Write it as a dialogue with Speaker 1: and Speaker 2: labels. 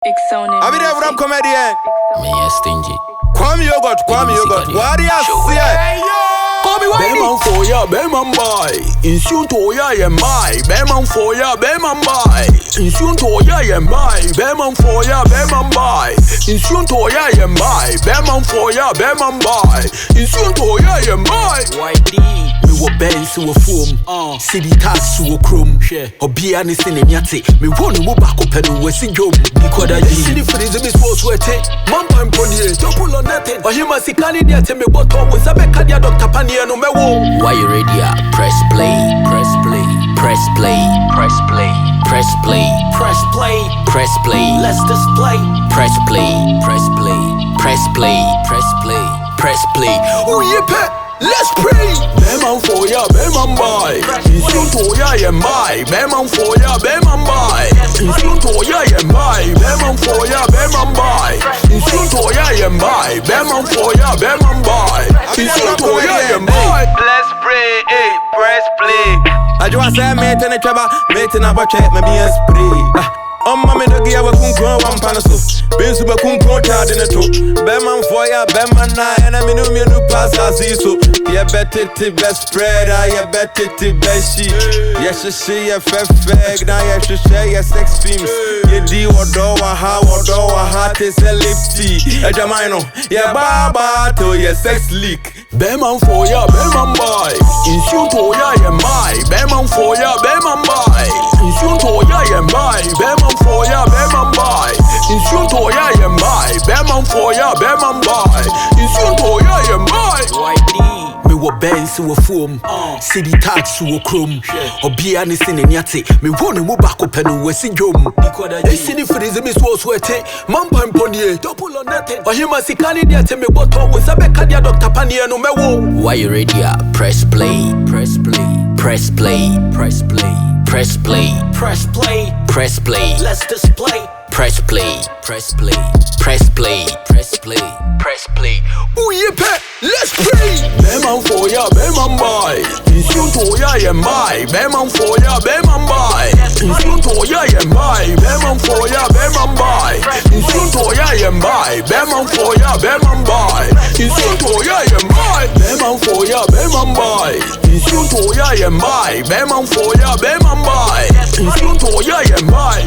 Speaker 1: Icsonan.
Speaker 2: I be there from comedian.
Speaker 3: Menyɛ Stingy.
Speaker 2: Kwame Yogot. What do you say?
Speaker 4: Bɛrma nfɔɔyɛ bɛrma Nbae Nsuo tɔɔyɛ yɛnbae Bɛrma nfɔɔyɛ bɛrma Nbae Nsuo tɔɔyɛ yɛnbae Bɛrma nfɔɔyɛ bɛrma Nbae Nsuo tɔɔyɛ yɛnbae Bɛrma nfɔɔyɛ bɛrma Nbae Nsuo tɔɔyɛ yɛnbae
Speaker 3: YD.
Speaker 4: Mewo Benz wɔ Afuom City tax wɔ Kurom Obia nese Mewo no mu baakopɛ no wasi dwɔm Because city freeze me So Ɔsweati Manpae mpɔnie double on nothing Ohemaa sika ne deɛ ɛtse bɔtɔ bɛkah Doctor Paniɛ Mɛwɔ
Speaker 3: Why you ready? Press play, press play, press play, press play, press play, press play, press play. Let's display. Press play, press play, press play, press play, press play.
Speaker 4: Oh yeah, pet. Let's pray. Bɛrma nfɔɔyɛ bɛrma Nbae Nsuo tɔɔyɛ yɛnbae Bɛrma nfɔɔyɛ bɛrma Nbae Nsuo tɔɔyɛ yɛnbae Bɛrma nfɔɔyɛ bɛrma Nbae Nsuo tɔɔyɛ yɛnbae Bɛrma nfɔɔyɛ bɛrma Nbae Nsuo tɔɔyɛ yɛnbae.
Speaker 2: Let's pray, press play. I just say mate in the trouble, mate in a bucket, maybe a spray. Mommy don't give a kunko one panaso. Benz super kunko child in a two. Bɛrma nfɔɔyɛ bɛrma na and I mean you pass as so. Yeah, better to best spread, yeah, better to best she. Yes, she, yeah, fag, now, yeah, she share your sex films. Yeah, D or do a heart is a lipsy. A jamino, yeah, baba to your sex leak.
Speaker 4: Bɛrma nfɔɔyɛ bɛrma Nbae Nsuo tɔɔyɛ yɛnbae Bɛrma nfɔɔyɛ bɛrma Nbae Nsuo tɔɔyɛ yɛnbae Bɛrma nfɔɔyɛ bɛrma Nbae Nsuo tɔɔyɛ yɛnbae Bɛrma nfɔɔyɛ bɛrma Nbae Nsuo tɔɔyɛ yɛnbae.
Speaker 3: YD.
Speaker 4: Mewo Benz wɔ Afuom City tax wɔ Kurom Obia nese Mewo no mu baakopɛ no wasi dwɔm city freeze me So Ɔsweati Manpae mpɔnie double on nothing Ohemaa sika ne deɛ ɛtse bɔtɔ bɛkah Doctor Paniɛ Mɛwɔ.
Speaker 3: Why you ready? Press play, press play, press play, press play, press play, press play, press play. Let's display. Press play, press play, press play, press play, press play.
Speaker 4: Oh yeah, pet. Let's pray. Bɛrma nfɔɔyɛ bɛrma Nbae Nsuo tɔɔyɛ yɛnbae Bɛrma nfɔɔyɛ bɛrma Nbae Nsuo tɔɔyɛ yɛnbae Bɛrma nfɔɔyɛ bɛrma Nbae Nsuo tɔɔyɛ yɛnbae Bɛrma nfɔɔyɛ bɛrma Nbae Nsuo tɔɔyɛ yɛnbae. Bɛrma nfɔɔyɛ bɛrma Nbae Nsuo tɔɔyɛ yɛnbae Bɛrma nfɔɔyɛ bɛrma Nbae Nsuo tɔɔyɛ yɛnbae